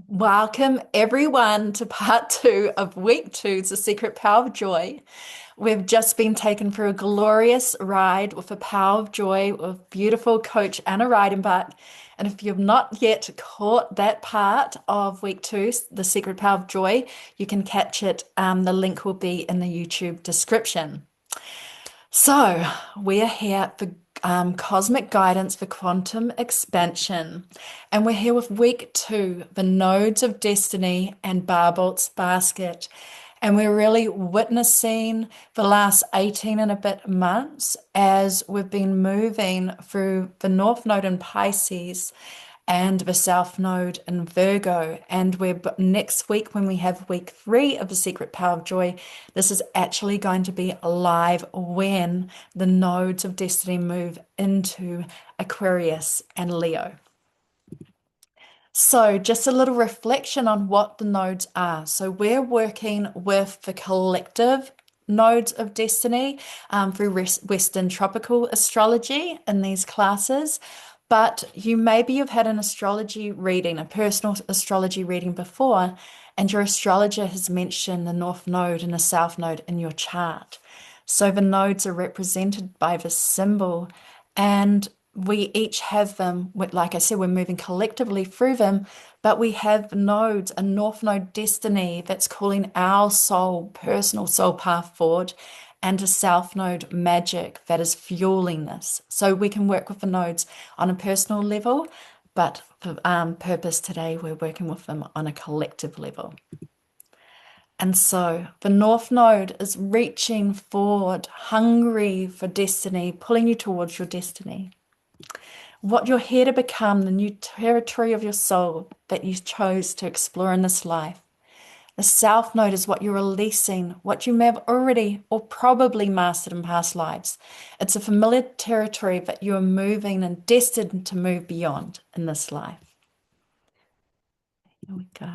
Welcome everyone to part two of week two, The Secret Power of Joy. We've just been taken for a glorious ride with the power of joy with beautiful coach Anna Reidenbach. And if you've not yet caught that part of week two, The Secret Power of Joy, you can catch it. The link will be in the YouTube description. So, we're here for cosmic guidance for quantum expansion. And we're here with week two, the nodes of destiny and Barbault's basket. And we're really witnessing the last 18 and a bit months as we've been moving through the North Node in Pisces and the South Node in Virgo. And we're next week, when we have week three of the Secret Power of Joy, this is actually going to be live when the nodes of destiny move into Aquarius and Leo. So, just a little reflection on what the nodes are. So, we're working with the collective nodes of destiny through Western tropical astrology in these classes. But maybe you've had an astrology reading, a personal astrology reading before, and your astrologer has mentioned the North Node and the South Node in your chart. So, the nodes are represented by this symbol, and we each have them. Like I said, we're moving collectively through them, but we have nodes, a North Node destiny that's calling our soul, personal soul path forward, and a South Node magic that is fueling this. So we can work with the nodes on a personal level, but for purpose today, we're working with them on a collective level. And so the North Node is reaching forward, hungry for destiny, pulling you towards your destiny. What you're here to become, the new territory of your soul that you chose to explore in this life. The South Node is what you're releasing, what you may have already or probably mastered in past lives. It's a familiar territory that you are moving and destined to move beyond in this life. Here we go.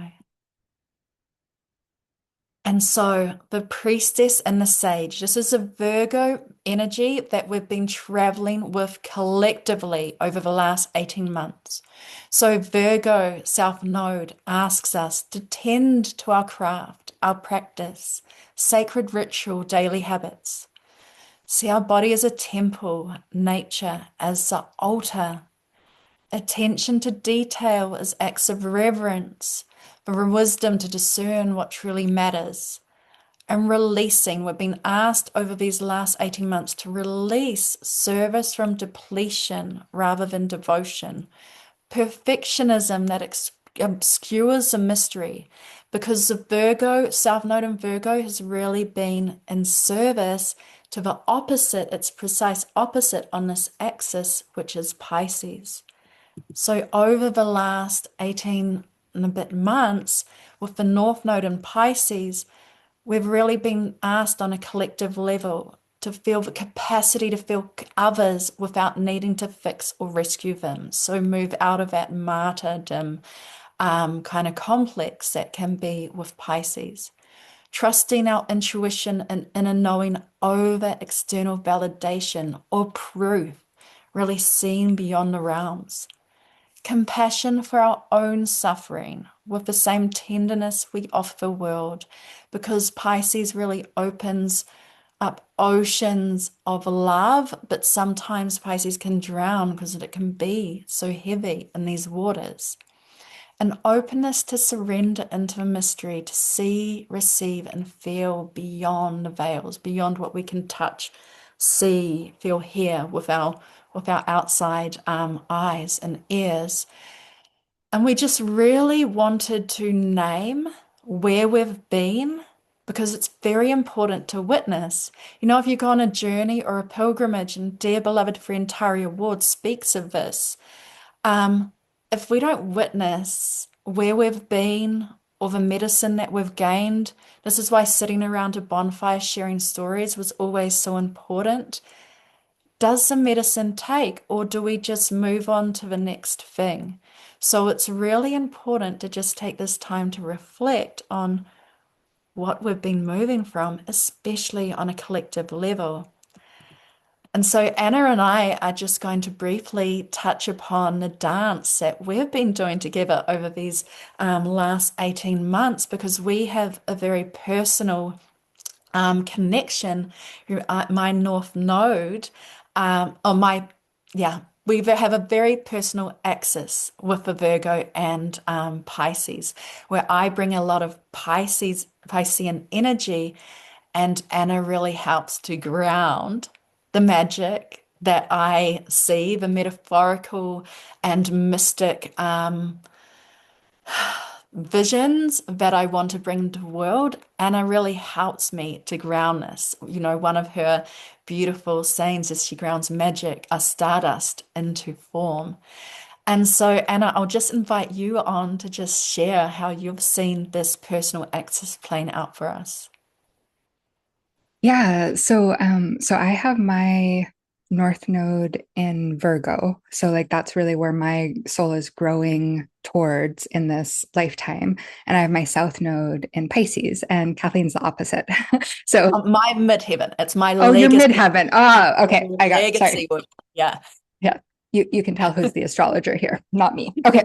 And so the priestess and the sage, this is a Virgo energy that we've been traveling with collectively over the last 18 months. So Virgo South Node asks us to tend to our craft, our practice, sacred ritual, daily habits. See our body as a temple, nature as the altar, attention to detail as acts of reverence, for wisdom to discern what truly matters, and releasing. We've been asked over these last 18 months to release service from depletion rather than devotion, perfectionism that obscures the mystery, because the Virgo, South Node in Virgo has really been in service to the opposite, its precise opposite on this axis, which is Pisces. So over the last 18 and a bit months, with the North Node in Pisces, we've really been asked on a collective level to feel the capacity to feel others without needing to fix or rescue them. So move out of that martyrdom kind of complex that can be with Pisces. Trusting our intuition and inner knowing over external validation or proof, really seeing beyond the realms. Compassion for our own suffering with the same tenderness we offer the world, because Pisces really opens up oceans of love, but sometimes Pisces can drown because it can be so heavy in these waters. An openness to surrender into the mystery, to see, receive, and feel beyond the veils, beyond what we can touch, see, feel, hear with our outside eyes and ears. And we just really wanted to name where we've been, because it's very important to witness. If you go on a journey or a pilgrimage, and dear beloved friend Taria Ward speaks of this, if we don't witness where we've been or the medicine that we've gained, this is why sitting around a bonfire sharing stories was always so important. Does the medicine take, or do we just move on to the next thing? So it's really important to just take this time to reflect on what we've been moving from, especially on a collective level. And so Anna and I are just going to briefly touch upon the dance that we've been doing together over these last 18 months because we have a very personal connection. My North Node, or my, yeah, we have a very personal axis with the Virgo and Pisces, where I bring a lot of Piscean energy, and Anna really helps to ground the magic that I see, the metaphorical and mystic visions that I want to bring to the world. Anna really helps me to ground this. You know, one of her beautiful sayings is she grounds magic, a stardust, into form. And so, Anna, I'll just invite you on to just share how you've seen this personal axis playing out for us. Yeah, so I have my North Node in Virgo. So like that's really where my soul is growing towards in this lifetime. And I have my South Node in Pisces, and Kathleen's the opposite. So, My midheaven, it's my oh, you're legacy, midheaven. Ah, okay. Sorry. legacy work. Yeah. Yeah. You can tell who's the astrologer here, not me. Okay.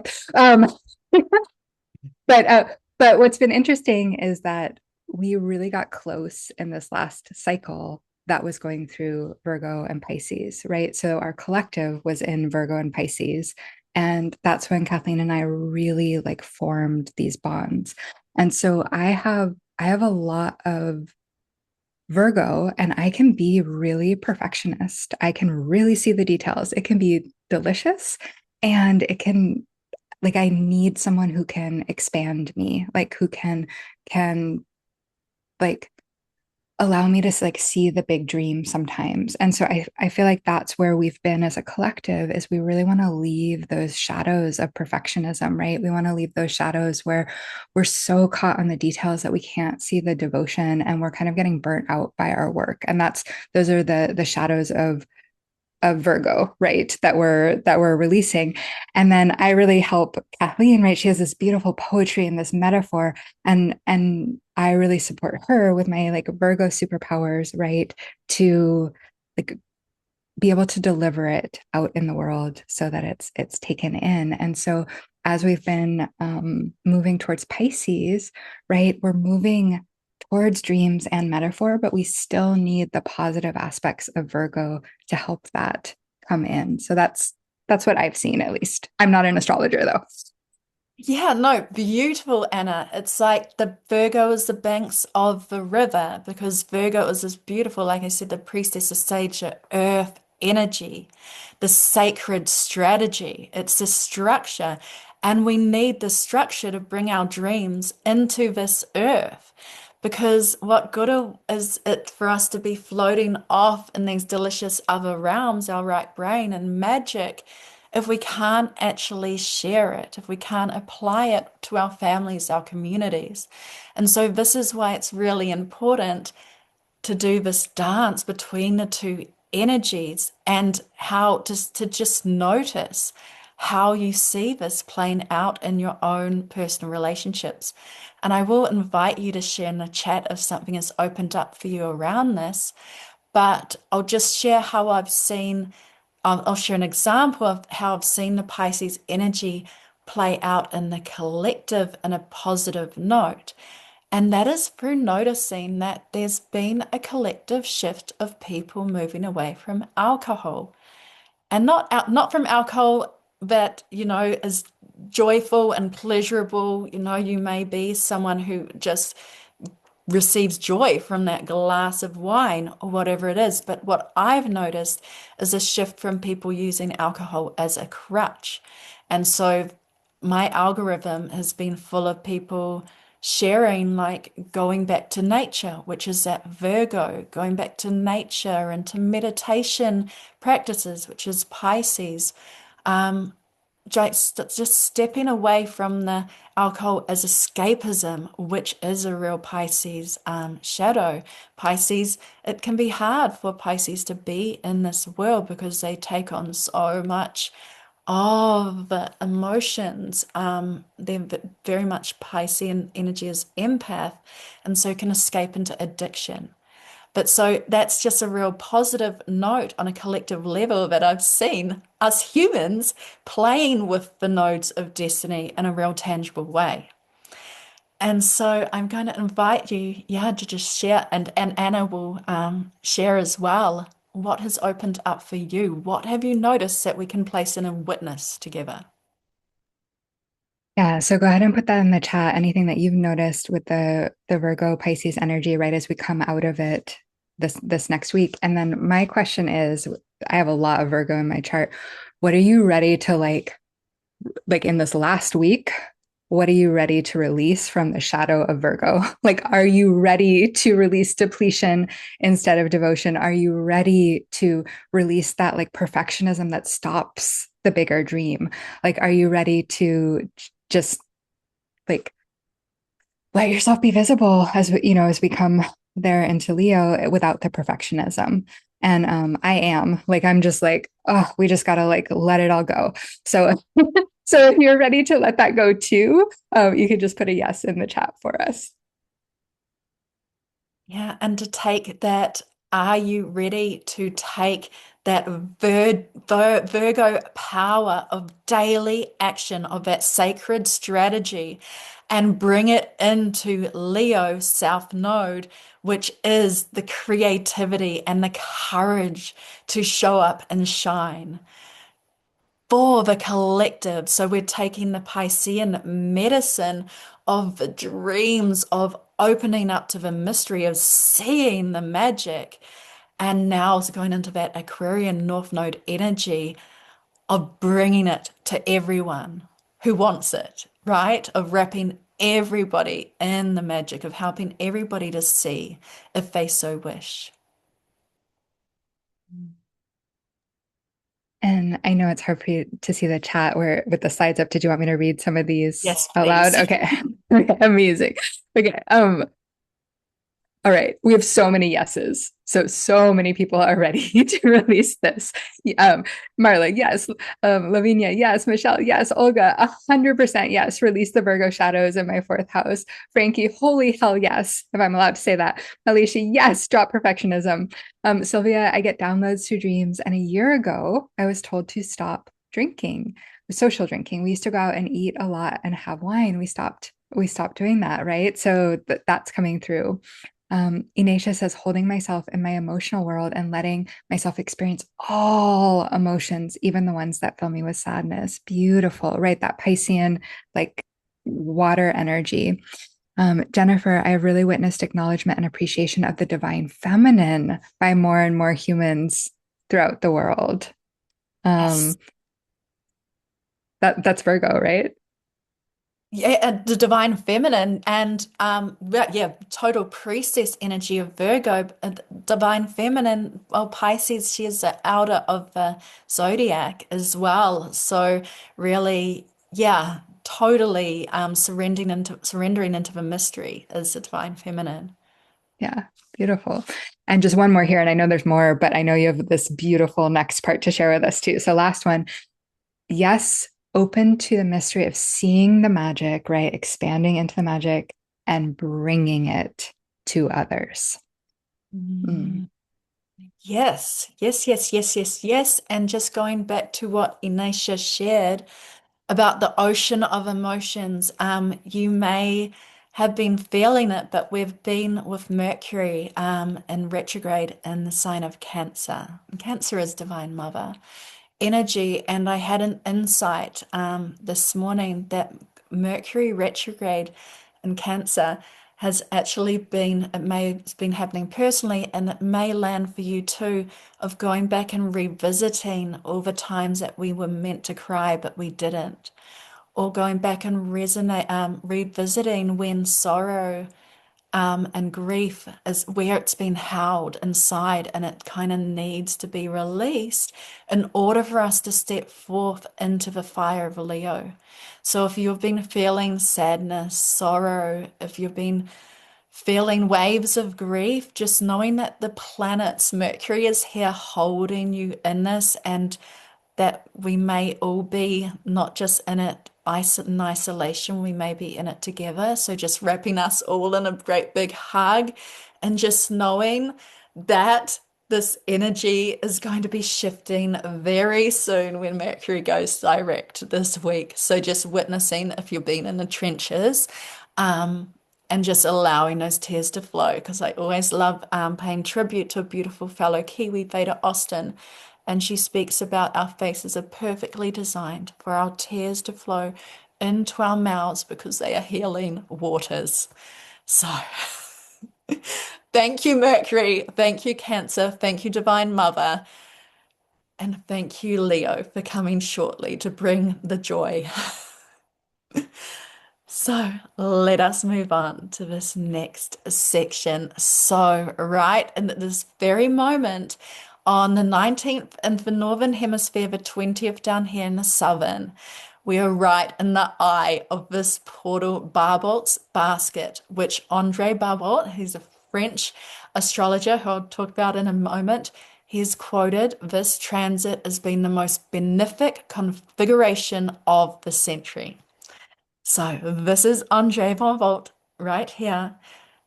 But but what's been interesting is that we really got close in this last cycle that was going through Virgo and Pisces, right? So our collective was in Virgo and Pisces, and that's when Kathleen and I really like formed these bonds. And so I have a lot of Virgo, and I can be really perfectionist. I can really see the details. It can be delicious, and it can, like, I need someone who can expand me, like who can like allow me to like see the big dream sometimes. And so I feel like that's where we've been as a collective, is we really want to leave those shadows of perfectionism, right? We want to leave those shadows where we're so caught on the details that we can't see the devotion, and we're kind of getting burnt out by our work. And that's those are the shadows of Virgo, right? That we're releasing. And then I really help Kathleen, right? She has this beautiful poetry and this metaphor, and I really support her with my like Virgo superpowers, right? To like be able to deliver it out in the world so that it's taken in. And so as we've been moving towards Pisces, right, we're moving towards dreams and metaphor, but we still need the positive aspects of Virgo to help that come in. So that's what I've seen, at least. I'm not an astrologer though. Yeah, no, beautiful, Anna. It's like the Virgo is the banks of the river because Virgo is this beautiful, like I said, the priestess of sage, the earth energy, the sacred strategy. It's the structure. And we need the structure to bring our dreams into this earth. Because what good is it for us to be floating off in these delicious other realms, our right brain and magic, if we can't actually share it, if we can't apply it to our families, our communities? And so, this is why it's really important to do this dance between the two energies and how to just notice how you see this playing out in your own personal relationships. And I will invite you to share in the chat if something has opened up for you around this. But I'll just share how I've seen, I'll share an example of how I've seen the Pisces energy play out in the collective in a positive note. And that is through noticing that there's been a collective shift of people moving away from alcohol. And not from alcohol that, is joyful and pleasurable. You may be someone who just receives joy from that glass of wine or whatever it is. But what I've noticed is a shift from people using alcohol as a crutch. And so my algorithm has been full of people sharing, like going back to nature, which is that Virgo, going back to nature and to meditation practices, which is Pisces. Just stepping away from the alcohol as escapism, which is a real Pisces shadow. Pisces, it can be hard for Pisces to be in this world because they take on so much of the emotions. They're very much Piscean energy as empath, and so can escape into addiction. But so that's just a real positive note on a collective level that I've seen us humans playing with the nodes of destiny in a real tangible way. And so I'm going to invite you, yeah, to just share, and Anna will share as well. What has opened up for you? What have you noticed that we can place in a witness together? Yeah, so go ahead and put that in the chat. Anything that you've noticed with the Virgo Pisces energy, right, as we come out of it this next week. And then my question is, I have a lot of Virgo in my chart. What are you ready to like in this last week? What are you ready to release from the shadow of Virgo? Like, are you ready to release depletion instead of devotion? Are you ready to release that like perfectionism that stops the bigger dream? Like, are you ready to just like let yourself be visible as we, as we come there into Leo without the perfectionism? And I am like, I'm just like, oh, we just gotta like let it all go. So so if you're ready to let that go too, you could just put a yes in the chat for us. Yeah, and to take that, are you ready to take that Virgo power of daily action, of that sacred strategy, and bring it into Leo South Node, which is the creativity and the courage to show up and shine for the collective. So we're taking the Piscean medicine of the dreams of opening up to the mystery of seeing the magic. And now it's going into that Aquarian North Node energy of bringing it to everyone who wants it, right? Of wrapping everybody in the magic, of helping everybody to see if they so wish. And I know it's hard for you to see the chat where with the slides up. Did you want me to read some of these Yes, out loud? please. Okay. Okay, amazing. Okay. All right, we have so many yeses. So many people are ready to release this. Um, Marla, yes. Lavinia, yes. Michelle, yes. Olga, 100% yes. Release the Virgo shadows in my fourth house. Frankie, holy hell, yes. If I'm allowed to say that. Alicia, yes. Drop perfectionism. Sylvia, I get downloads through dreams. And a year ago, I was told to stop drinking, social drinking. We used to go out and eat a lot and have wine. We stopped doing that, right? So that's coming through. Inacia says, holding myself in my emotional world and letting myself experience all emotions, even the ones that fill me with sadness. Beautiful, right? That Piscean, like water energy. Jennifer, I have really witnessed acknowledgement and appreciation of the divine feminine by more and more humans throughout the world. Yes. Um, that's Virgo, right? Yeah, the divine feminine and yeah, total priestess energy of Virgo, divine feminine. Well, Pisces, she is the outer of the zodiac as well. So really, yeah, totally surrendering into the mystery is the divine feminine. Yeah, beautiful. And just one more here, and I know there's more, but I know you have this beautiful next part to share with us too. So, last one. Yes, open to the mystery of seeing the magic, right? Expanding into the magic and bringing it to others. Mm. Mm. Yes, yes, yes, yes, yes, yes. And just going back to what Inacia shared about the ocean of emotions. You may have been feeling it, but we've been with Mercury in retrograde in the sign of Cancer. And Cancer is Divine Mother energy, and I had an insight this morning that Mercury retrograde in Cancer has actually been, it may have been happening personally, and it may land for you too, of going back and revisiting all the times that we were meant to cry, but we didn't, or going back and revisiting when sorrow and grief is where it's been held inside and it kind of needs to be released in order for us to step forth into the fire of Leo. So if you've been feeling sadness, sorrow, if you've been feeling waves of grief, just knowing that the planets, Mercury is here holding you in this, and that we may all be not just in it in isolation, we may be in it together. So just wrapping us all in a great big hug and just knowing that this energy is going to be shifting very soon when Mercury goes direct this week. So just witnessing if you've been in the trenches, um, and just allowing those tears to flow. Because I always love paying tribute to a beautiful fellow Kiwi, Veda Austin, and she speaks about our faces are perfectly designed for our tears to flow into our mouths because they are healing waters. So. Thank you, Mercury. Thank you, Cancer. Thank you, Divine Mother. And thank you, Leo, for coming shortly to bring the joy. So let us move on to this next section. So, right in this very moment, on the 19th in the Northern Hemisphere, the 20th down here in the Southern, we are right in the eye of this portal Barbault's basket, which Andre Barbault, he's a French astrologer who I'll talk about in a moment, he's quoted this transit as being the most benefic configuration of the century. So this is Andre Barbault right here.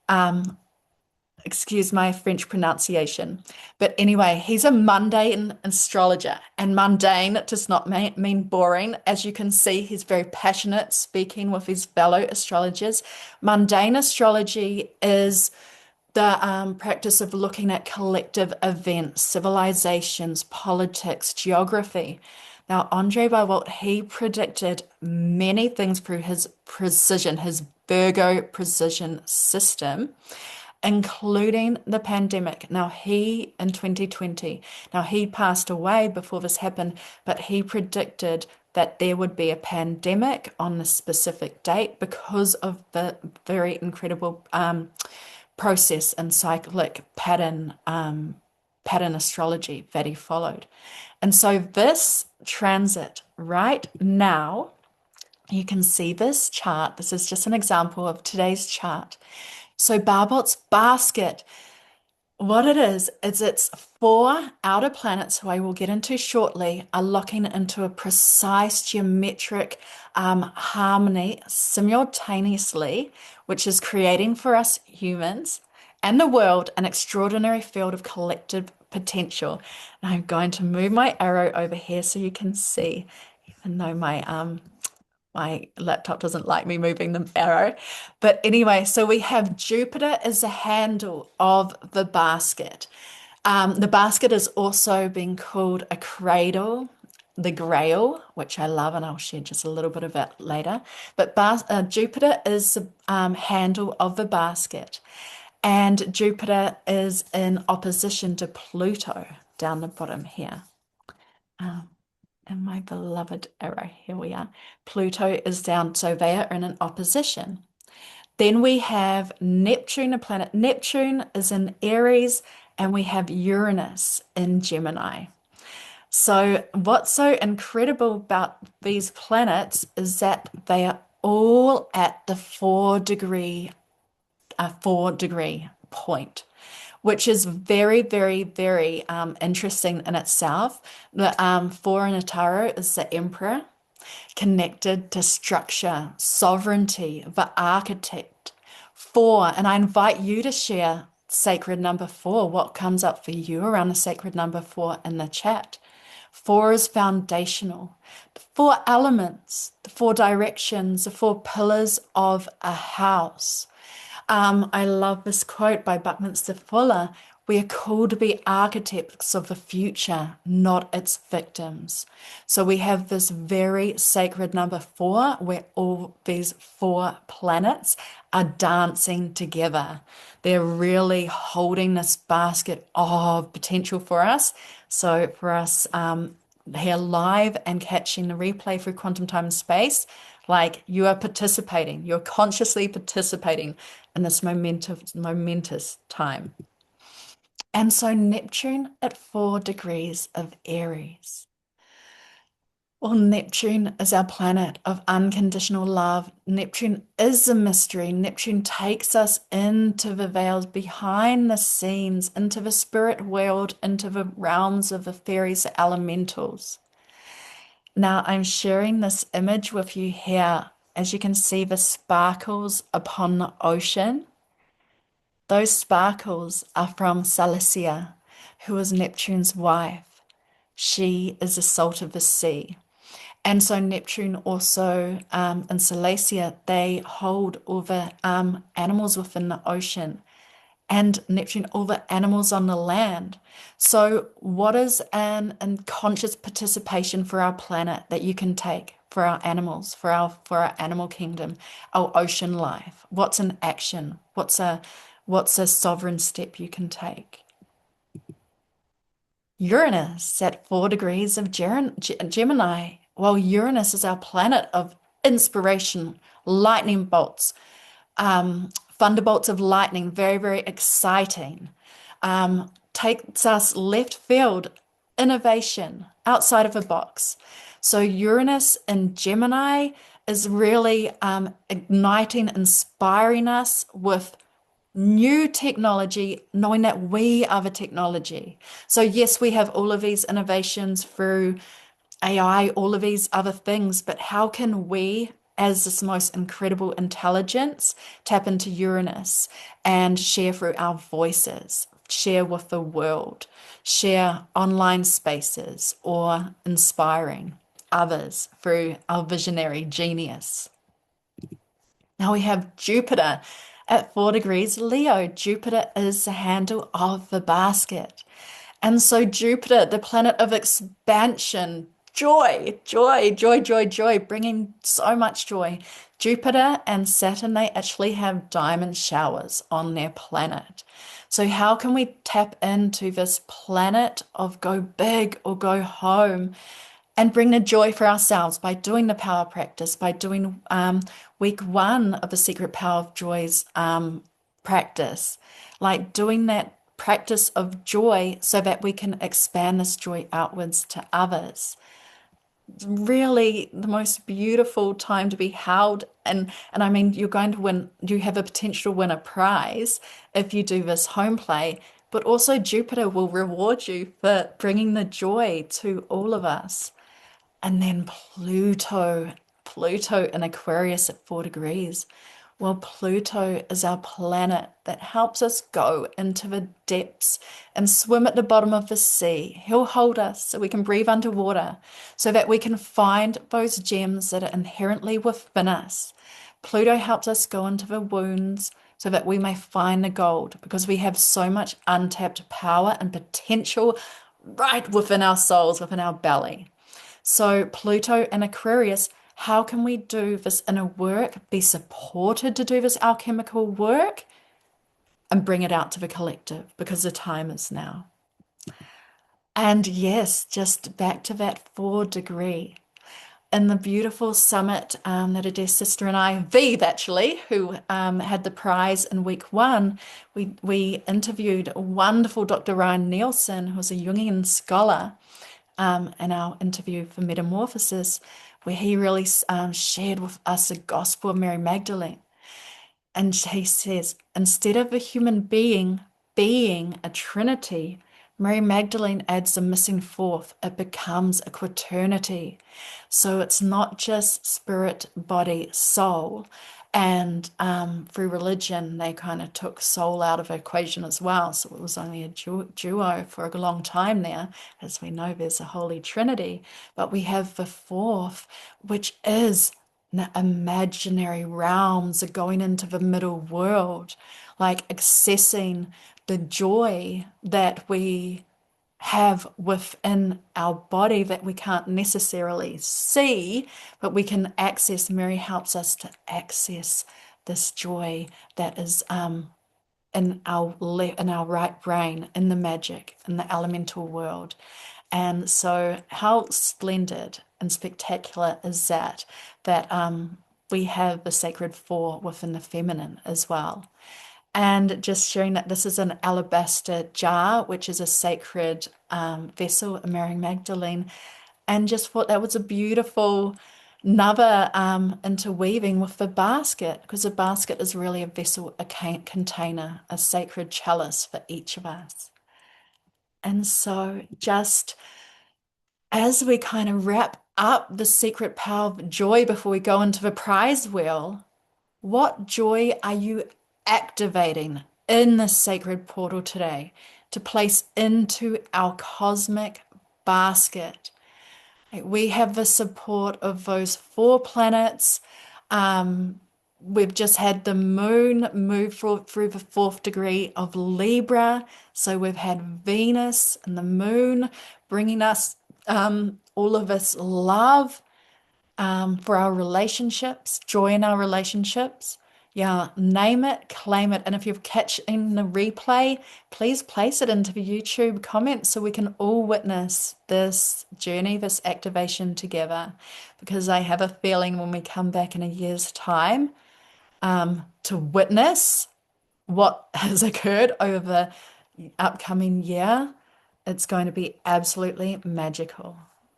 Um, Excuse my French pronunciation. But anyway, he's a mundane astrologer, and mundane does not mean boring. As you can see, he's very passionate speaking with his fellow astrologers. Mundane astrology is the practice of looking at collective events, civilizations, politics, geography. Now, Andre Barbault, he predicted many things through his precision, his Virgo precision system, including the pandemic. Now, he in 2020, now he passed away before this happened, but he predicted that there would be a pandemic on a specific date because of the very incredible process and cyclic pattern astrology that he followed. And so this transit right now, you can see this chart. This is just an example of today's chart. So Barbault's basket, what it is it's four outer planets who I will get into shortly are locking into a precise geometric harmony simultaneously, which is creating for us humans and the world an extraordinary field of collective potential. And I'm going to move my arrow over here so you can see, even though my laptop doesn't like me moving the arrow. But anyway, so we have Jupiter as the handle of the basket. The basket is also being called a cradle, the grail, which I love, and I'll share just a little bit of that later. But Jupiter is the handle of the basket, and Jupiter is in opposition to Pluto down the bottom here. Um, and my beloved arrow, here we are. Pluto is down, so they are in an opposition. Then we have Neptune, a planet. Neptune is in Aries, and we have Uranus in Gemini. So, what's so incredible about these planets is that they are all at the 4 degree point, which is very, very, very interesting in itself. The four in a tarot is the Emperor, connected to structure, sovereignty, the architect. Four, and I invite you to share sacred number four, what comes up for you around the sacred number four in the chat. Four is foundational. The four elements, the four directions, the four pillars of a house. I love this quote by Buckminster Fuller. We are called to be architects of the future, not its victims. So we have this very sacred number four, where all these four planets are dancing together. They're really holding this basket of potential for us. So for us here live and catching the replay through quantum time and space, like you are participating, you're consciously participating in this momentous time. And so Neptune at 4 degrees of Aries. Well, Neptune is our planet of unconditional love. Neptune is a mystery. Neptune takes us into the veils, behind the scenes, into the spirit world, into the realms of the fairies, the elementals. Now, I'm sharing this image with you here. As you can see, the sparkles upon the ocean. those sparkles are from Cilicia, who is Neptune's wife. She is the salt of the sea. And so Neptune also in Silesia, they hold all the animals within the ocean and Neptune, all the animals on the land. So, what is an unconscious participation for our planet that you can take for our animals, for our animal kingdom, our ocean life? What's an action? What's a sovereign step you can take? Uranus at 4 degrees of Gemini. Well, Uranus is our planet of inspiration, lightning bolts, thunderbolts of lightning, very, very exciting. Takes us left field, innovation, outside of a box. So Uranus in Gemini is really igniting, inspiring us with new technology, knowing that we are the technology. So yes, we have all of these innovations through AI, all of these other things, but how can we, as this most incredible intelligence, tap into Uranus and share through our voices, share with the world, share online spaces, or inspiring others through our visionary genius? Now we have Jupiter at 4 degrees Leo. Jupiter is the handle of the basket. And so Jupiter, the planet of expansion, joy, joy, joy, joy, joy, bringing so much joy. Jupiter and Saturn, they actually have diamond showers on their planet. So how can we tap into this planet of go big or go home and bring the joy for ourselves by doing the power practice, by doing week 1 of the Secret Power of Joy's practice, like doing that practice of joy so that we can expand this joy outwards to others. Really the most beautiful time to be held, and I mean you're going to win, you have a potential to win a prize if you do this home play, but also Jupiter will reward you for bringing the joy to all of us. And then Pluto in Aquarius at 4 degrees. Well, Pluto is our planet that helps us go into the depths and swim at the bottom of the sea. He'll hold us so we can breathe underwater, so that we can find those gems that are inherently within us. Pluto helps us go into the wounds so that we may find the gold, because we have so much untapped power and potential right within our souls, within our belly. So Pluto and Aquarius, how can we do this inner work, be supported to do this alchemical work, and bring it out to the collective, because the time is now. And yes, just back to that 4 degree. In the beautiful summit that a dear sister and I, Vive actually, who had the prize in week 1, we interviewed a wonderful Dr. Ryan Nielsen, who was a Jungian scholar, in our interview for Metamorphosis, where he really shared with us the gospel of Mary Magdalene. And he says, instead of a human being being a trinity, Mary Magdalene adds a missing fourth. It becomes a quaternity. So it's not just spirit, body, soul. And through religion, they kind of took soul out of the equation as well. So it was only a duo for a long time there. As we know, there's a Holy Trinity. But we have the fourth, which is the imaginary realms of going into the middle world, like accessing the joy that we have within our body that we can't necessarily see, but we can access. Mary helps us to access this joy that is in our right brain, in the magic, in the elemental world. And so how splendid and spectacular is that we have the sacred 4 within the feminine as well. And just sharing that this is an alabaster jar, which is a sacred vessel of Mary Magdalene. And just thought that was a beautiful another interweaving with the basket, because the basket is really a vessel, a container, a sacred chalice for each of us. And so just as we kind of wrap up the secret power of joy before we go into the prize wheel, what joy are you activating in the sacred portal today to place into our cosmic basket. We have the support of those four planets. Um, we've just had the moon move through the fourth degree of Libra. So we've had Venus and the moon bringing us all of this love for our relationships, joy in our relationships. Yeah, name it, claim it. And if you're catching the replay, please place it into the YouTube comments so we can all witness this journey, this activation together. Because I have a feeling when we come back in a year's time, to witness what has occurred over the upcoming year, it's going to be absolutely magical.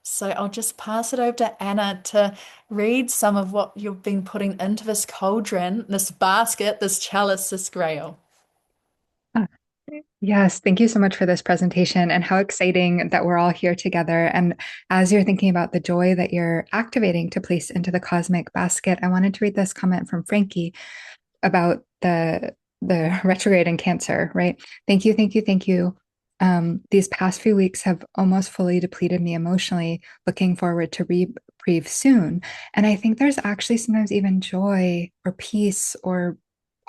So I'll just pass it over to Anna to read some of what you've been putting into this cauldron, this basket, this chalice, this grail. Ah, yes, thank you so much for this presentation and how exciting that we're all here together. And as you're thinking about the joy that you're activating to place into the cosmic basket, I wanted to read this comment from Frankie about the retrograde in Cancer, right? Thank you, thank you, thank you. These past few weeks have almost fully depleted me emotionally, looking forward to reprieve soon. And I think there's actually sometimes even joy or peace or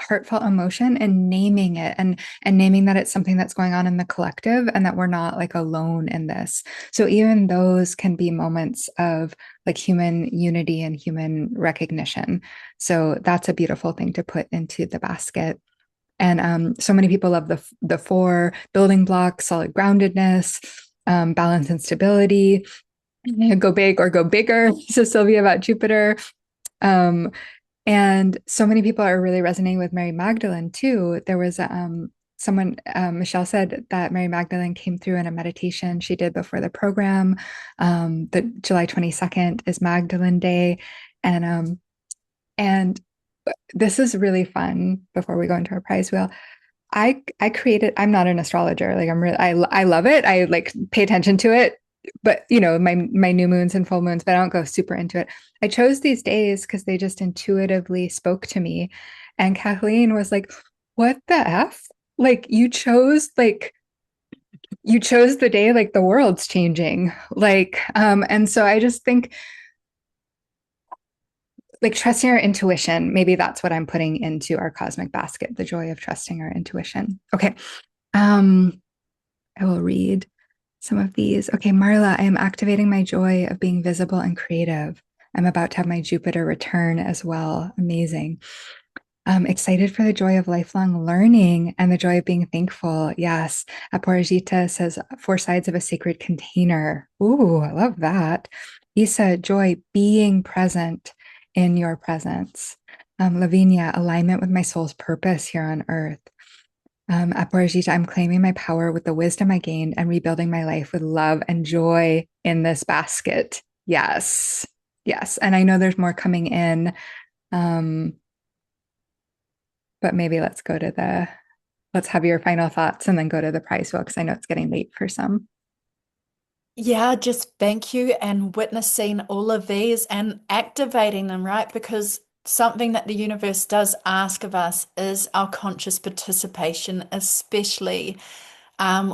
heartfelt emotion and naming it and naming that it's something that's going on in the collective and that we're not like alone in this. So even those can be moments of like human unity and human recognition. So that's a beautiful thing to put into the basket. And so many people love the four building blocks: solid groundedness, balance and stability, go big or go bigger. So Sylvia about Jupiter. Um, and so many people are really resonating with Mary Magdalene too. There was someone, Michelle said that Mary Magdalene came through in a meditation she did before the program. The July 22nd is Magdalene Day. And this is really fun before we go into our prize wheel. I created, I'm not an astrologer. Like I'm really, I love it. I like pay attention to it, but you know, my new moons and full moons, but I don't go super into it. I chose these days because they just intuitively spoke to me. And Kathleen was like, what the F? Like you chose the day like the world's changing. And so I just think like trusting our intuition, maybe that's what I'm putting into our cosmic basket, the joy of trusting our intuition. Okay. Um, I will read some of these. Okay, Marla, I am activating my joy of being visible and creative. I'm about to have my Jupiter return as well. Amazing. Excited for the joy of lifelong learning and the joy of being thankful. Yes. Aporajita says, four sides of a sacred container. Ooh, I love that. Isa, joy, being present in your presence. Lavinia, alignment with my soul's purpose here on earth. Aporajita, I'm claiming my power with the wisdom I gained and rebuilding my life with love and joy in this basket. Yes. Yes. And I know there's more coming in. Um, but maybe let's have your final thoughts and then go to the prize wheel because I know it's getting late for some. Yeah, just thank you and witnessing all of these and activating them, right? Because something that the universe does ask of us is our conscious participation, especially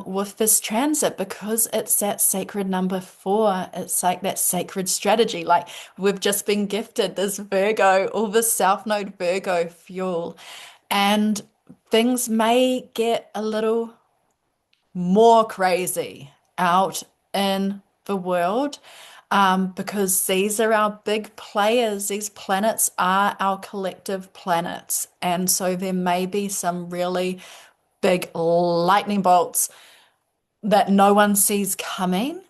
with this transit, because it's that sacred number four. It's like that sacred strategy. Like we've just been gifted this Virgo, all this South Node Virgo fuel, and things may get a little more crazy out in the world because these are our big players. These planets are our collective planets. And so there may be some really big lightning bolts that no one sees coming.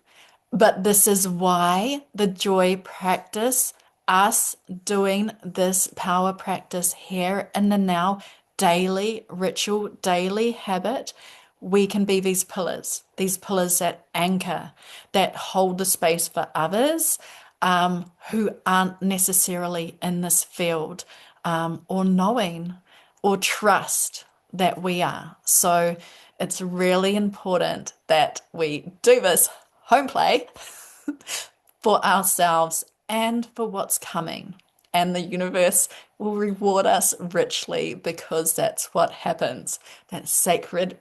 But this is why the joy practice, us doing this power practice here in the now, daily ritual, daily habit, we can be these pillars that anchor, that hold the space for others who aren't necessarily in this field or knowing or trust that we are. So it's really important that we do this home play for ourselves and for what's coming. and the universe will reward us richly because that's what happens. That's sacred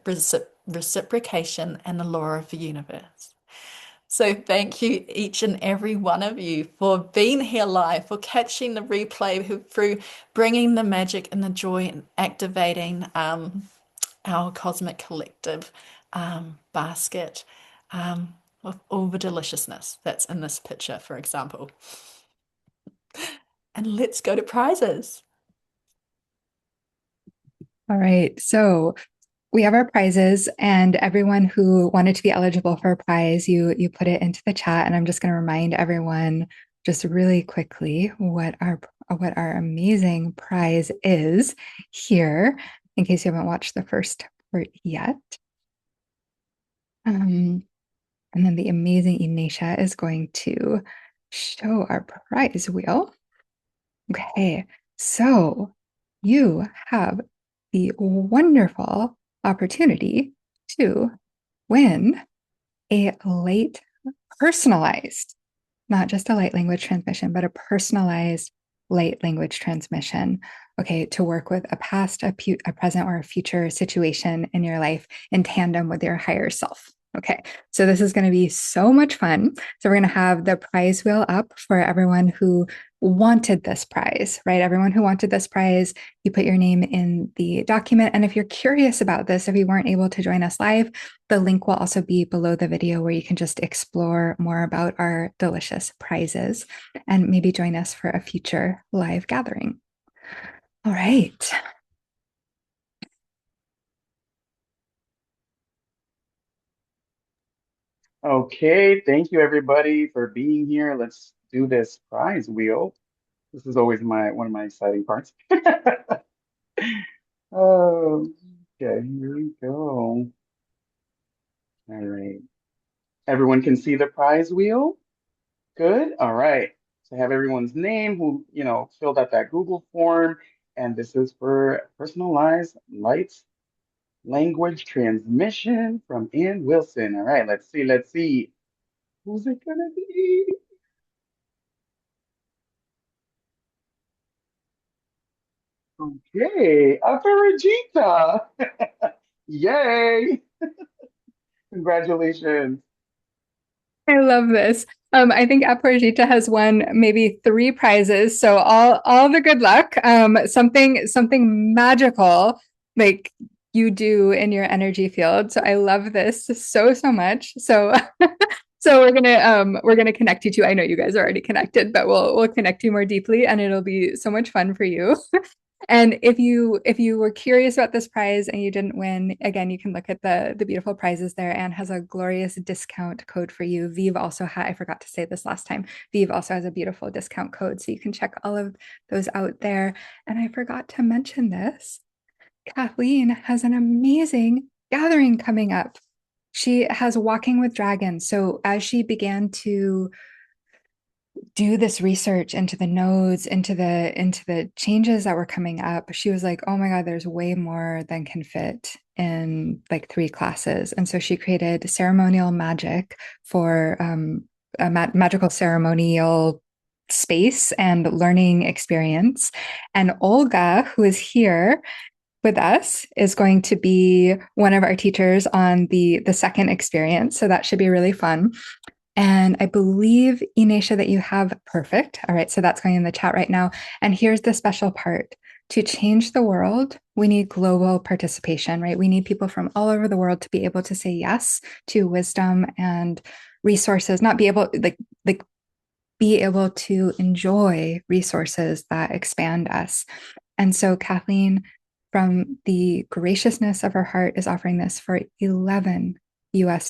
reciprocation and the law of the universe. So thank you, each and every one of you, for being here live, for catching the replay, through bringing the magic and the joy and activating our cosmic collective basket with all the deliciousness that's in this picture, for example. And let's go to prizes. All right. So we have our prizes, and everyone who wanted to be eligible for a prize, you put it into the chat, and I'm just going to remind everyone just really quickly what our amazing prize is here, in case you haven't watched the first part yet. And then the amazing Inesha is going to show our prize wheel. Okay, so you have the wonderful opportunity to win a light personalized, not just a light language transmission, but a personalized light language transmission. Okay, to work with a past, a present, or a future situation in your life in tandem with your higher self. Okay, so this is going to be so much fun. So we're going to have the prize wheel up for everyone who wanted this prize, right? Everyone who wanted this prize, you put your name in the document. And if you're curious about this, if you weren't able to join us live, the link will also be below the video where you can just explore more about our delicious prizes and maybe join us for a future live gathering. All right. Okay, thank you everybody for being here. Let's do this prize wheel. This is always one of my exciting parts. Oh, okay, here we go. All right. Everyone can see the prize wheel? Good. All right. So I have everyone's name who, filled out that Google form, and this is for personalized lights language transmission from Ann Wilson. All right, let's see. Let's see. Who's it gonna be? Okay, Aparajita. Yay! Congratulations. I love this. I think Aporajita has won maybe 3 prizes. So all the good luck. Something magical like you do in your energy field. So I love this so much. So so we're gonna connect you two. I know you guys are already connected, but we'll connect you more deeply, and it'll be so much fun for you. And if you were curious about this prize and you didn't win, again, you can look at the beautiful prizes there. And has a glorious discount code for you. Vive also I forgot to say this last time. Vive also has a beautiful discount code, so you can check all of those out there. And I forgot to mention this. Kathleen has an amazing gathering coming up. She has Walking with Dragons. So as she began to do this research into the nodes, into the changes that were coming up, she was like, oh my God, there's way more than can fit in like 3 classes. And so she created ceremonial magic for a magical ceremonial space and learning experience. And Olga, who is here with us, is going to be one of our teachers on the second experience. So that should be really fun. And I believe, Inesha, that you have perfect. All right, so that's going in the chat right now. And here's the special part. To change the world, we need global participation, right? We need people from all over the world to be able to say yes to wisdom and resources, not be able, like be able to enjoy resources that expand us. And so Kathleen, from the graciousness of her heart, is offering this for $11 US.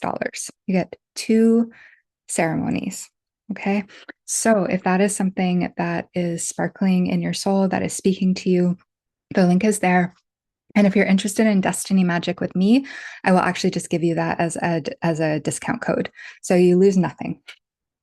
You get 2 ceremonies. Okay. So if that is something that is sparkling in your soul, that is speaking to you, the link is there. And if you're interested in Destiny Magic with me, I will actually just give you that as a discount code. So you lose nothing.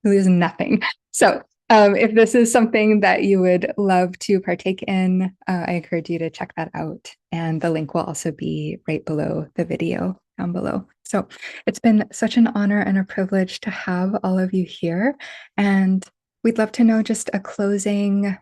You lose nothing. So if this is something that you would love to partake in, I encourage you to check that out. And the link will also be right below the video down below. So it's been such an honor and a privilege to have all of you here. And we'd love to know just a closing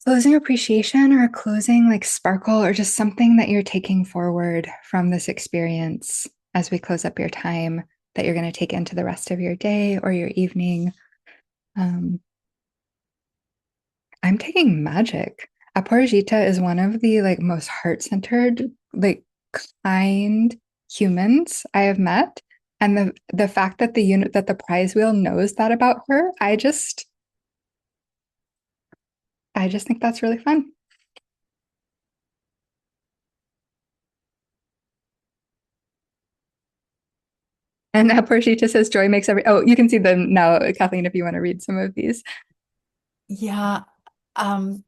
closing appreciation or a closing like sparkle or just something that you're taking forward from this experience as we close up your time that you're going to take into the rest of your day or your evening. Um, I'm taking magic. Aparajita is one of the like most heart-centered, like kind humans I have met. And the fact that the unit that the prize wheel knows that about her, I just think that's really fun. And Aparajita says joy makes every oh, you can see them now, Kathleen, if you want to read some of these. Yeah,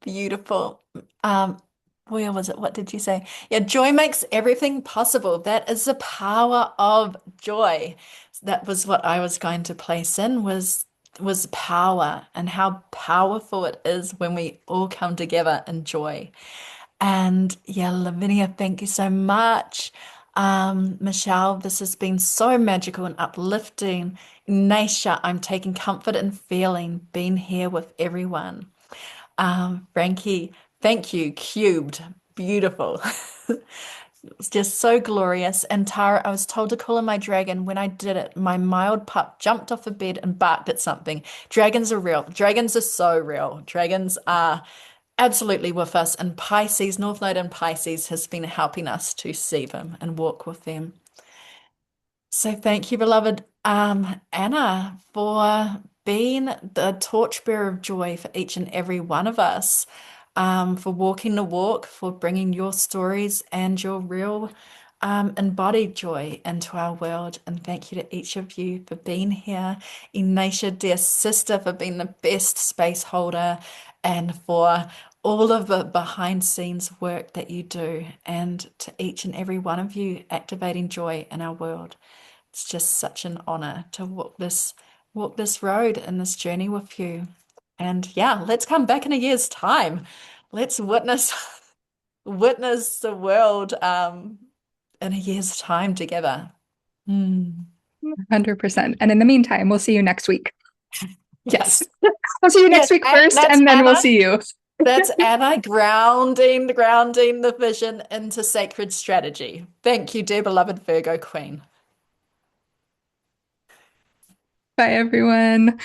beautiful. Um, where was it? What did you say? Yeah, joy makes everything possible. That is the power of joy. That was what I was going to place in was power and how powerful it is when we all come together in joy. And yeah, Lavinia, thank you so much. Michelle, this has been so magical and uplifting. Naisha, I'm taking comfort in feeling being here with everyone. Frankie, thank you. Cubed, beautiful. It was just so glorious. And Tara, I was told to call in my dragon. When I did it, my mild pup jumped off the bed and barked at something. Dragons are real. Dragons are so real. Dragons are absolutely with us. And Pisces, North Node in Pisces has been helping us to see them and walk with them. So thank you, beloved Anna, for being the torchbearer of joy for each and every one of us, for walking the walk, for bringing your stories and your real embodied joy into our world. And thank you to each of you for being here. Inacia, dear sister, for being the best space holder and for all of the behind scenes work that you do, and to each and every one of you activating joy in our world. It's just such an honor to walk this road and this journey with you. And yeah, let's come back in a year's time. Let's witness the world in a year's time together. Mm. 100%. And in the meantime, we'll see you next week. Yes. Yes. We'll see you Yes, next week and first, that's and then we'll Anna. see you. That's Anna grounding the vision into sacred strategy. Thank you, dear beloved Virgo Queen. Bye, everyone.